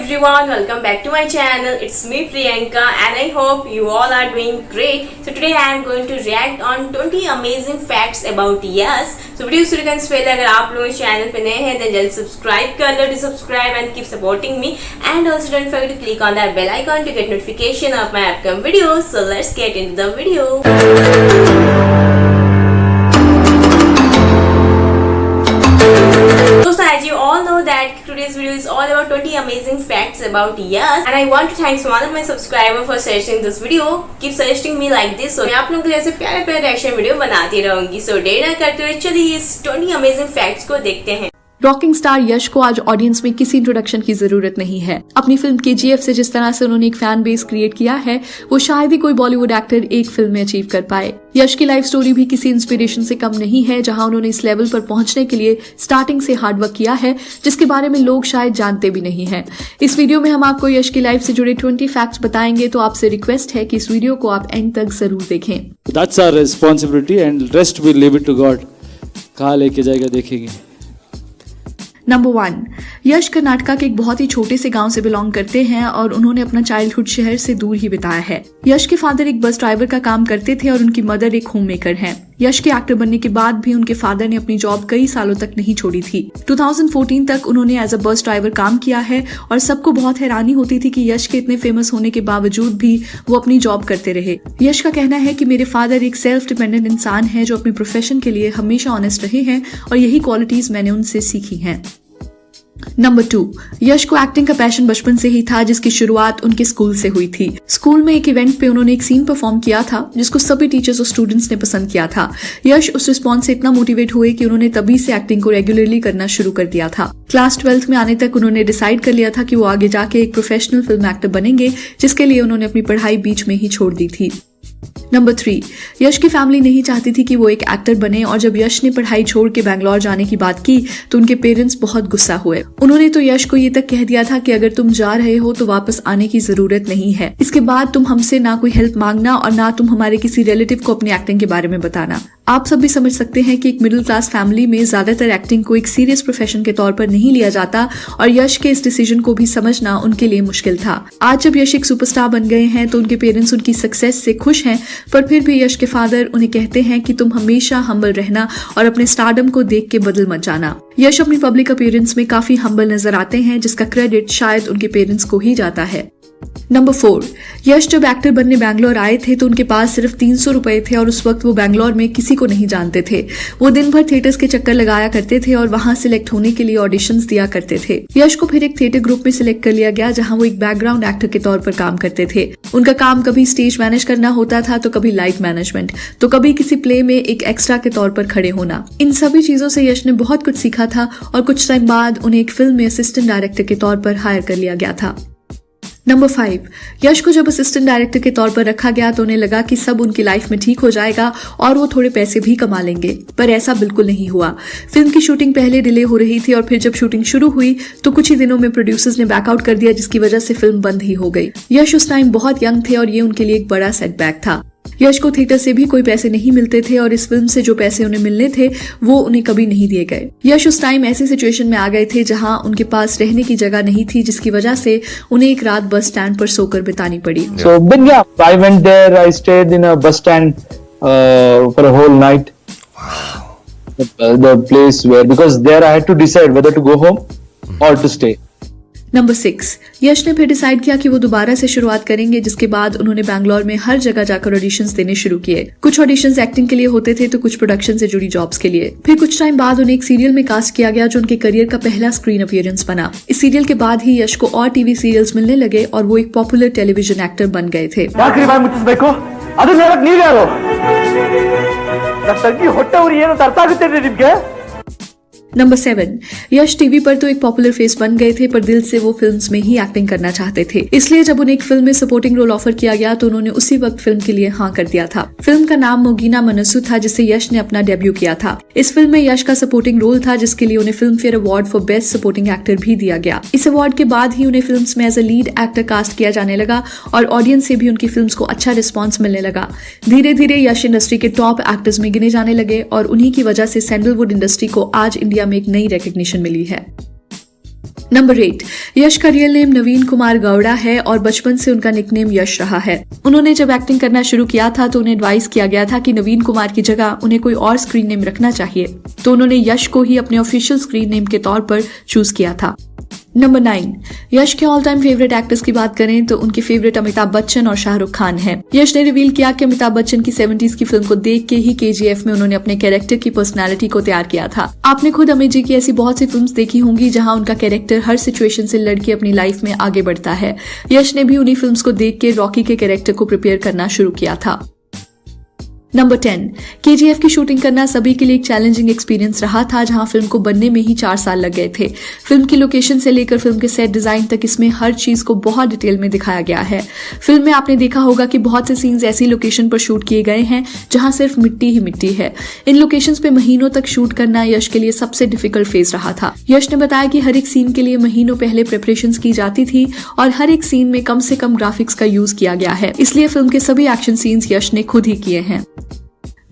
everyone, welcome back to my channel. It's me Priyanka and I hope you all are doing great. So today I am going to react on 20 amazing facts about Yash. So video शुरू करने से पहले अगर आप लोग इस channel पे नए हैं तो जल्दी सब्सक्राइब कर लो, subscribe and keep supporting me, and also don't forget to click on that bell icon to get notification of my upcoming videos. So let's get into the video. As you all know that today's video is all about 20 amazing facts about Yash, and I want to thank one of my subscribers for suggesting this video. Keep suggesting me like this, so मैं आप लोगों के लिए ऐसे प्यारे प्यारे reaction video बनाती रहूंगी. So देर न करते हुए चलिए इस 20 amazing facts को देखते हैं. रॉकिंग स्टार यश को आज ऑडियंस में किसी इंट्रोडक्शन की जरूरत नहीं है. अपनी फिल्म केजीएफ से जिस तरह से उन्होंने एक फैन बेस क्रिएट किया है वो शायद ही कोई बॉलीवुड एक्टर एक फिल्म में अचीव कर पाए. यश की लाइफ स्टोरी भी किसी इंस्पिरेशन से कम नहीं है, जहां उन्होंने इस लेवल पर पहुंचने के लिए स्टार्टिंग से हार्डवर्क किया है जिसके बारे में लोग शायद जानते भी नहीं है. इस वीडियो में हम आपको यश की लाइफ से जुड़े 20 फैक्ट्स बताएंगे, तो आपसे रिक्वेस्ट है कि इस वीडियो को आप एंड तक जरूर देखें. That's our responsibility and rest we leave it to God. कहाँ लेके जाएगा देखेंगे. नंबर 1, यश कर्नाटका के एक बहुत ही छोटे से गांव से बिलोंग करते हैं और उन्होंने अपना चाइल्डहुड शहर से दूर ही बिताया है. यश के फादर एक बस ड्राइवर का काम करते थे और उनकी मदर एक होम मेकर हैं. यश के एक्टर बनने के बाद भी उनके फादर ने अपनी जॉब कई सालों तक नहीं छोड़ी थी. 2014 तक उन्होंने एज अ बस ड्राइवर काम किया है और सबको बहुत हैरानी होती थी कि यश के इतने फेमस होने के बावजूद भी वो अपनी जॉब करते रहे. यश का कहना है कि मेरे फादर एक सेल्फ डिपेंडेंट इंसान है जो अपने प्रोफेशन के लिए हमेशा ऑनेस्ट रहे हैं और यही क्वालिटीज मैंने उनसे सीखी हैं. नंबर 2, यश को एक्टिंग का पैशन बचपन से ही था जिसकी शुरुआत उनके स्कूल से हुई थी. स्कूल में एक इवेंट पे उन्होंने एक सीन परफॉर्म किया था जिसको सभी टीचर्स और स्टूडेंट्स ने पसंद किया था. यश उस रिस्पॉन्स से इतना मोटिवेट हुए कि उन्होंने तभी से एक्टिंग को रेगुलरली करना शुरू कर दिया था. क्लास 12th में आने तक उन्होंने डिसाइड कर लिया था कि वो आगे जाके एक प्रोफेशनल फिल्म एक्टर बनेंगे, जिसके लिए उन्होंने अपनी पढ़ाई बीच में ही छोड़ दी थी. नंबर 3, यश की फैमिली नहीं चाहती थी कि वो एक एक्टर बने और जब यश ने पढ़ाई छोड़ के बैंगलोर जाने की बात की तो उनके पेरेंट्स बहुत गुस्सा हुए. उन्होंने तो यश को ये तक कह दिया था कि अगर तुम जा रहे हो तो वापस आने की जरूरत नहीं है. इसके बाद तुम हमसे ना कोई हेल्प मांगना और ना तुम हमारे किसी रिलेटिव को अपनी एक्टिंग के बारे में बताना. आप सब भी समझ सकते हैं कि एक मिडिल क्लास फैमिली में ज्यादातर एक्टिंग को एक सीरियस प्रोफेशन के तौर पर नहीं लिया जाता और यश के इस डिसीजन को भी समझना उनके लिए मुश्किल था. आज जब यश एक सुपरस्टार बन गए हैं तो उनके पेरेंट्स उनकी सक्सेस से खुश हैं, पर फिर भी यश के फादर उन्हें कहते हैं कि तुम हमेशा हम्बल रहना और अपने स्टारडम को देख के बदल मत जाना. यश अपनी पब्लिक अपीयरेंस में काफी हम्बल नजर आते हैं जिसका क्रेडिट शायद उनके पेरेंट्स को ही जाता है. नंबर 4, यश जब एक्टर बनने बैंगलोर आए थे तो उनके पास सिर्फ 300 रुपए थे और उस वक्त वो बैंगलोर में किसी को नहीं जानते थे. वो दिन भर थिएटर्स के चक्कर लगाया करते थे और वहां सिलेक्ट होने के लिए ऑडिशंस दिया करते थे. यश को फिर एक थिएटर ग्रुप में सिलेक्ट कर लिया गया जहां वो एक बैकग्राउंड एक्टर के तौर पर काम करते थे. उनका काम कभी स्टेज मैनेज करना होता था तो कभी लाइट मैनेजमेंट, तो कभी किसी प्ले में एक एक्स्ट्रा के तौर पर खड़े होना. इन सभी चीजों से यश ने बहुत कुछ सीखा था और कुछ टाइम बाद उन्हें एक फिल्म में असिस्टेंट डायरेक्टर के तौर पर हायर कर लिया गया था. नंबर 5, यश को जब असिस्टेंट डायरेक्टर के तौर पर रखा गया तो उन्हें लगा कि सब उनकी लाइफ में ठीक हो जाएगा और वो थोड़े पैसे भी कमा लेंगे, पर ऐसा बिल्कुल नहीं हुआ. फिल्म की शूटिंग पहले डिले हो रही थी और फिर जब शूटिंग शुरू हुई तो कुछ ही दिनों में प्रोड्यूसर्स ने बैकआउट कर दिया, जिसकी वजह से फिल्म बंद ही हो गई. यश उस टाइम बहुत यंग थे और ये उनके लिए एक बड़ा सेटबैक था. यश को थिएटर से भी कोई पैसे नहीं मिलते थे और इस फिल्म से जो पैसे उन्हें मिलने थे वो उन्हें कभी नहीं दिए गए. यश उस टाइम ऐसी सिचुएशन में आ गए थे जहां उनके पास रहने की जगह नहीं थी, जिसकी वजह से उन्हें एक रात बस स्टैंड पर सोकर बितानी पड़ी. So then yeah, I went there. I stayed in a bus stand for a whole night. The place where, because there I had to decide whether to go home or to stay. Number 6, यश ने फिर decide किया कि वो दोबारा से शुरुआत करेंगे, जिसके बाद उन्होंने बैंगलोर में हर जगह जाकर ऑडिशंस देने शुरू किए. कुछ ऑडिशंस एक्टिंग के लिए होते थे तो कुछ प्रोडक्शन से जुड़ी जॉब्स के लिए. फिर कुछ टाइम बाद उन्हें एक सीरियल में कास्ट किया गया जो उनके करियर का पहला स्क्रीन अपीयरेंस बना. इस सीरियल के बाद ही यश को और टीवी सीरियल्स मिलने लगे और वो एक पॉपुलर टेलीविजन एक्टर बन गए थे. नंबर 7, यश टीवी पर तो एक पॉपुलर फेस बन गए थे पर दिल से वो फिल्म्स में ही एक्टिंग करना चाहते थे. इसलिए जब उन्हें एक फिल्म में सपोर्टिंग रोल ऑफर किया गया तो उन्होंने उसी वक्त फिल्म के लिए हाँ कर दिया था. फिल्म का नाम मोगीना मनसू था जिससे यश ने अपना डेब्यू किया था. इस फिल्म में यश का सपोर्टिंग रोल था जिसके लिए उन्हें film fair award for best supporting actor भी दिया गया. इस अवार्ड के बाद ही उन्हें फिल्म्स में as a lead actor cast किया जाने लगा और ऑडियंस से भी उनकी फिल्म्स को अच्छा रिस्पॉन्स मिलने लगा. धीरे धीरे यश इंडस्ट्री के टॉप एक्टर्स में गिने जाने लगे और उन्हीं की वजह से सैंडलवुड इंडस्ट्री को आज इंडिया में एक नई रिकॉग्निशन मिली है. नंबर 8, यश का रियल नेम नवीन कुमार गौड़ा है और बचपन से उनका निकनेम यश रहा है। उन्होंने जब एक्टिंग करना शुरू किया था तो उन्हें एडवाइस किया गया था कि नवीन कुमार की जगह उन्हें कोई और स्क्रीन नेम रखना चाहिए, तो उन्होंने यश को ही अपने ऑफिशियल स्क्रीन नेम के तौर पर चूज किया था। नंबर 9, यश के ऑल टाइम फेवरेट एक्टर्स की बात करें तो उनके फेवरेट अमिताभ बच्चन और शाहरुख खान हैं। यश ने रिवील किया कि अमिताभ बच्चन की 70s की फिल्म को देख के ही KGF में उन्होंने अपने कैरेक्टर की पर्सनालिटी को तैयार किया था। आपने खुद अमित जी की ऐसी बहुत सी फिल्म्स देखी होंगी जहां उनका कैरेक्टर हर सिचुएशन से लड़के अपनी लाइफ में आगे बढ़ता है। यश ने भी उन्हीं फिल्म्स को देख के रॉकी के कैरेक्टर को प्रिपेयर करना शुरू किया था। नंबर 10, KGF की शूटिंग करना सभी के लिए एक चैलेंजिंग एक्सपीरियंस रहा था, जहां फिल्म को बनने में ही 4 साल लग गए थे। फिल्म की लोकेशन से लेकर फिल्म के सेट डिजाइन तक इसमें हर चीज को बहुत डिटेल में दिखाया गया है। फिल्म में आपने देखा होगा कि बहुत से सीन्स ऐसी लोकेशन पर शूट किए गए हैं जहां सिर्फ मिट्टी ही मिट्टी है। इन लोकेशंस पे महीनों तक शूट करना यश के लिए सबसे डिफिकल्ट फेज रहा था। यश ने बताया कि हर एक सीन के लिए महीनों पहले प्रिपरेशंस की जाती थी और हर एक सीन में कम से कम ग्राफिक्स का यूज किया गया है, इसलिए फिल्म के सभी एक्शन सीन्स यश ने खुद ही किए हैं।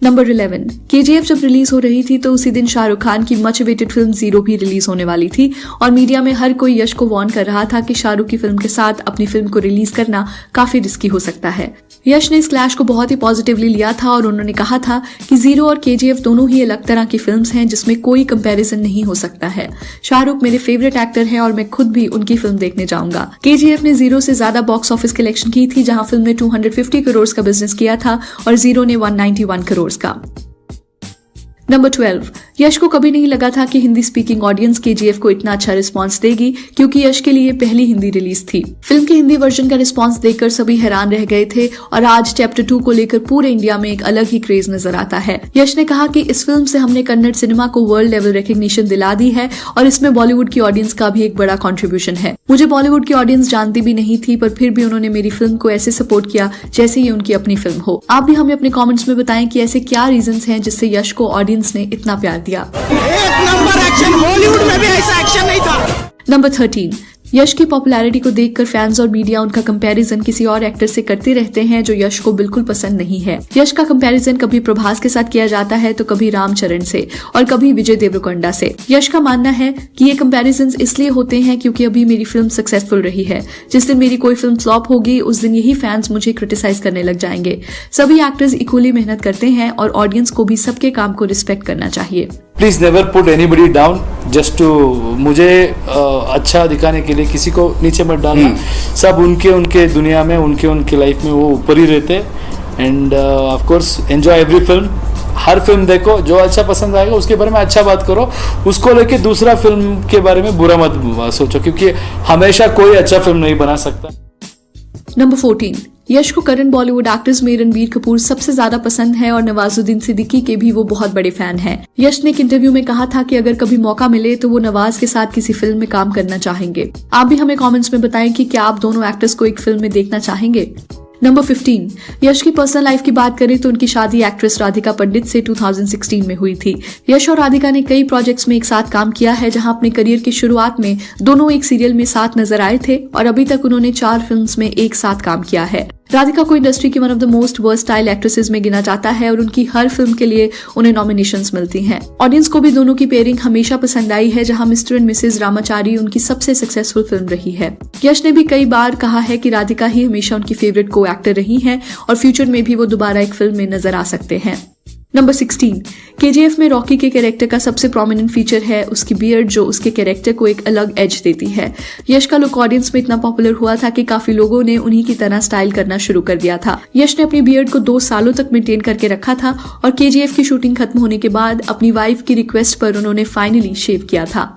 नंबर 11, KGF जब रिलीज हो रही थी तो उसी दिन शाहरुख खान की मच अवेटेड फिल्म जीरो भी रिलीज होने वाली थी और मीडिया में हर कोई यश को वार्न कर रहा था कि शाहरुख की फिल्म के साथ अपनी फिल्म को रिलीज करना काफी रिस्की हो सकता है। यश ने इस क्लैश को बहुत ही पॉजिटिवली लिया था और उन्होंने कहा था कि जीरो और KGF दोनों ही अलग तरह की फिल्म्स हैं जिसमें कोई कंपैरिजन नहीं हो सकता है। शाहरुख मेरे फेवरेट एक्टर हैं और मैं खुद भी उनकी फिल्म देखने जाऊंगा। KGF ने जीरो से ज्यादा बॉक्स ऑफिस कलेक्शन की थी, जहां फिल्म ने 250 करोड़ का बिजनेस किया था और जीरो ने 191 करोड़ का। नंबर 12, यश को कभी नहीं लगा था कि हिंदी स्पीकिंग ऑडियंस KGF को इतना अच्छा रिस्पांस देगी, क्योंकि यश के लिए पहली हिंदी रिलीज थी। फिल्म के हिंदी वर्जन का रिस्पांस देखकर सभी हैरान रह गए थे और आज चैप्टर 2 को लेकर पूरे इंडिया में एक अलग ही क्रेज नजर आता है। यश ने कहा कि इस फिल्म से हमने कन्नड़ सिनेमा को वर्ल्ड लेवल रिकग्निशन दिला दी है और इसमें बॉलीवुड की ऑडियंस का भी एक बड़ा कॉन्ट्रीब्यूशन है। मुझे बॉलीवुड की ऑडियंस जानती भी नहीं थी, पर फिर भी उन्होंने मेरी फिल्म को ऐसे सपोर्ट किया जैसे ये उनकी अपनी फिल्म हो। आप भी हमें अपने कॉमेंट्स में बताएं कि ऐसे क्या रीजंस हैं जिससे यश को ऑडियंस ने इतना प्यार दिया। एक नंबर एक्शन, बॉलीवुड में भी ऐसा एक्शन नहीं था। नंबर 13, यश की पॉपुलैरिटी को देखकर फैंस और मीडिया उनका कंपैरिजन किसी और एक्टर से करते रहते हैं जो यश को बिल्कुल पसंद नहीं है। यश का कंपैरिजन कभी प्रभास के साथ किया जाता है तो कभी रामचरण से और कभी विजय देवरकोंडा से। यश का मानना है कि ये कंपैरिजन इसलिए होते हैं क्योंकि अभी मेरी फिल्म सक्सेसफुल रही है। जिस दिन मेरी कोई फिल्म फ्लॉप होगी उस दिन यही फैंस मुझे क्रिटिसाइज करने लग जाएंगे। सभी एक्टर्स इक्वली मेहनत करते हैं और ऑडियंस को भी सबके काम को रिस्पेक्ट करना चाहिए। Please never put anybody down just to, मुझे अच्छा दिखाने के लिए किसी को नीचे मत डालना। सब उनके दुनिया में उनके लाइफ में वो ऊपर ही रहते हैं। End of course enjoy every film. Her film देखो, जो अच्छा पसंद आएगा उसके बारे में अच्छा बात करो, उसको लेके दूसरा फिल्म के बारे में बुरा मत सोचो, क्योंकि हमेशा कोई अच्छा फिल्म नहीं बना सकता। नंबर 14, यश को करंट बॉलीवुड एक्टर्स में रणबीर कपूर सबसे ज्यादा पसंद है और नवाजुद्दीन सिद्दीकी के भी वो बहुत बड़े फैन हैं। यश ने एक इंटरव्यू में कहा था कि अगर कभी मौका मिले तो वो नवाज के साथ किसी फिल्म में काम करना चाहेंगे। आप भी हमें कमेंट्स में बताएं कि क्या आप दोनों एक्टर्स को एक फिल्म में देखना चाहेंगे। नंबर 15, यश की पर्सनल लाइफ की बात करें तो उनकी शादी एक्ट्रेस राधिका पंडित से 2016 में हुई थी। यश और राधिका ने कई प्रोजेक्ट्स में एक साथ काम किया है, जहां अपने करियर की शुरुआत में दोनों एक सीरियल में साथ नजर आए थे और अभी तक उन्होंने 4 फिल्म्स में एक साथ काम किया है। राधिका को इंडस्ट्री की one of the most versatile actresses में गिना जाता है और उनकी हर फिल्म के लिए उन्हें नॉमिनेशंस मिलती हैं। ऑडियंस को भी दोनों की पेयरिंग हमेशा पसंद आई है, जहां मिस्टर एंड मिसेज रामाचारी उनकी सबसे सक्सेसफुल फिल्म रही है। यश ने भी कई बार कहा है कि राधिका ही हमेशा उनकी फेवरेट को एक्टर रही हैं और फ्यूचर में भी वो दोबारा एक फिल्म में नजर आ सकते हैं। नंबर 16, KGF में रॉकी के कैरेक्टर का सबसे प्रोमिनेंट फीचर है उसकी बियर्ड, जो उसके कैरेक्टर को एक अलग एज देती है। यश का लुक ऑडियंस में इतना पॉपुलर हुआ था कि काफी लोगों ने उन्हीं की तरह स्टाइल करना शुरू कर दिया था। यश ने अपनी बियर्ड को 2 सालों तक मेंटेन करके रखा था और KGF की शूटिंग खत्म होने के बाद अपनी वाइफ की रिक्वेस्ट पर उन्होंने फाइनली शेव किया था।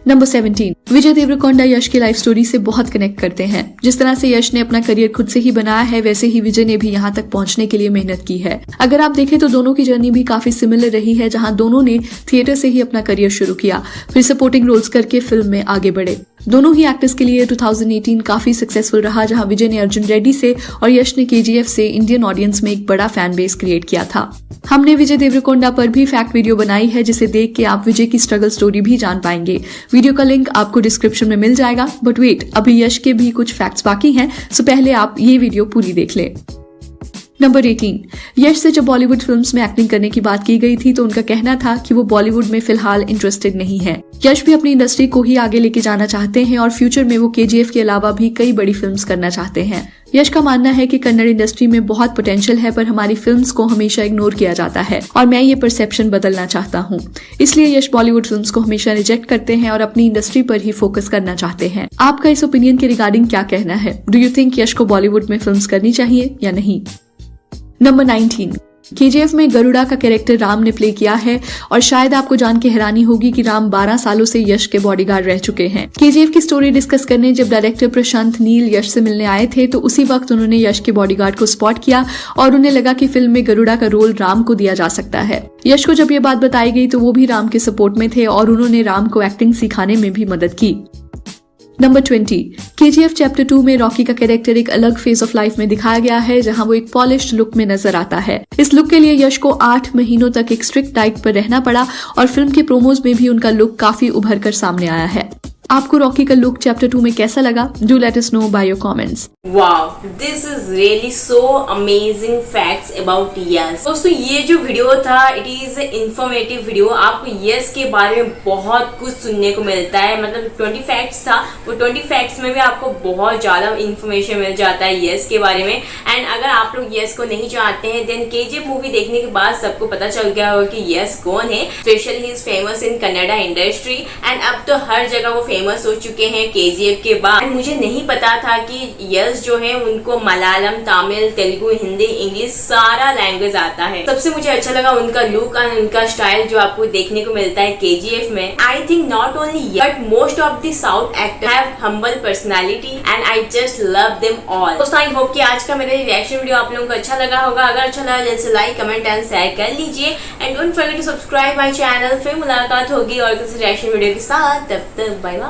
नंबर 17, विजय देवरकोंडा यश की लाइफ स्टोरी से बहुत कनेक्ट करते हैं। जिस तरह से यश ने अपना करियर खुद से ही बनाया है, वैसे ही विजय ने भी यहाँ तक पहुंचने के लिए मेहनत की है। अगर आप देखें तो दोनों की जर्नी भी काफी सिमिलर रही है, जहां दोनों ने थिएटर से ही अपना करियर शुरू किया, फिर सपोर्टिंग रोल्स करके फिल्म में आगे बढ़े। दोनों ही एक्टर्स के लिए 2018 काफी सक्सेसफुल रहा, जहां विजय ने अर्जुन रेड्डी से और यश ने KGF से इंडियन ऑडियंस में एक बड़ा फैन बेस क्रिएट किया था। हमने विजय देवरकोंडा पर भी फैक्ट वीडियो बनाई है, जिसे देख के आप विजय की स्ट्रगल स्टोरी भी जान पाएंगे। वीडियो का लिंक आपको डिस्क्रिप्शन में मिल जाएगा। बट वेट, अभी यश के भी कुछ फैक्ट्स बाकी हैं, सो पहले आप ये वीडियो पूरी देख लें। नंबर 18। यश से जब बॉलीवुड फिल्म्स में एक्टिंग करने की बात की गई थी तो उनका कहना था कि वो बॉलीवुड में फिलहाल इंटरेस्टेड नहीं है। यश भी अपनी इंडस्ट्री को ही आगे लेके जाना चाहते हैं और फ्यूचर में वो KGF के अलावा भी कई बड़ी फिल्म्स करना चाहते हैं। यश का मानना है कि कन्नड़ इंडस्ट्री में बहुत पोटेंशियल है, पर हमारी फिल्म्स को हमेशा इग्नोर किया जाता है और मैं ये परसेप्शन बदलना चाहता हूँ। इसलिए यश बॉलीवुड फिल्म्स को हमेशा रिजेक्ट करते हैं और अपनी इंडस्ट्री पर ही फोकस करना चाहते हैं। आपका इस ओपिनियन के रिगार्डिंग क्या कहना है? डू यू थिंक यश को बॉलीवुड में फिल्म्स करनी चाहिए या नहीं? नंबर 19। KGF में गरुड़ा का कैरेक्टर राम ने प्ले किया है और शायद आपको जान के हैरानी होगी कि राम 12 सालों से यश के बॉडीगार्ड रह चुके हैं। KGF की स्टोरी डिस्कस करने जब डायरेक्टर प्रशांत नील यश से मिलने आए थे तो उसी वक्त उन्होंने यश के बॉडीगार्ड को स्पॉट किया और उन्हें लगा कि फिल्म में गरुड़ा का रोल राम को दिया जा सकता है। यश को जब ये बात बताई गई तो वो भी राम के सपोर्ट में थे और उन्होंने राम को एक्टिंग सिखाने में भी मदद की। नंबर 20। KGF चैप्टर 2 में रॉकी का कैरेक्टर एक अलग फेज ऑफ लाइफ में दिखाया गया है जहां वो एक पॉलिश्ड लुक में नजर आता है। इस लुक के लिए यश को 8 महीनों तक एक स्ट्रिक्ट डाइट पर रहना पड़ा और फिल्म के प्रोमोज में भी उनका लुक काफी उभर कर सामने आया है। आपको रॉकी का लुक चैप्टर 2 में कैसा लगा? Do let us know by your comments. Wow, this is really so amazing facts about yes. दोस्तों, ये जो वीडियो था इट इज इंफॉर्मेटिव वीडियो। आपको यस के बारे में बहुत कुछ सुनने को मिलता है। मतलब 20 फैक्ट्स था, वो 20 फैक्ट्स में भी आपको बहुत ज्यादा इंफॉर्मेशन मिल जाता है यस के बारे में। एंड अगर आप लोग यस को नहीं जानते हैं देन KGF मूवी देखने के बाद सबको पता चल गया होगा कि यस कौन है। Specially he is famous in Kannada industry and अब तो हर जगह वो फेमस हो चुके हैं KGF के बाद। मुझे नहीं पता था कि यस जो है उनको मलयालम, तमिल, तेलुगु, हिंदी, इंग्लिश सारा लैंग्वेज आता है। सबसे मुझे अच्छा लगा उनका लुक और उनका स्टाइल जो आपको देखने को मिलता है KGF में। I think not only but most of the south actor have humble personality and I just love them all. दोस्तों, आई होप कि आज का मेरा रिएक्शन वीडियो आप लोगों को अच्छा लगा होगा। अगर अच्छा लगा जल्द से लाइक, कमेंट एंड शेयर कर लीजिए and don't forget to subscribe my channel. फिर मुलाकात होगी और किसी रिएक्शन वीडियो के साथ। तब तक बाय बाय।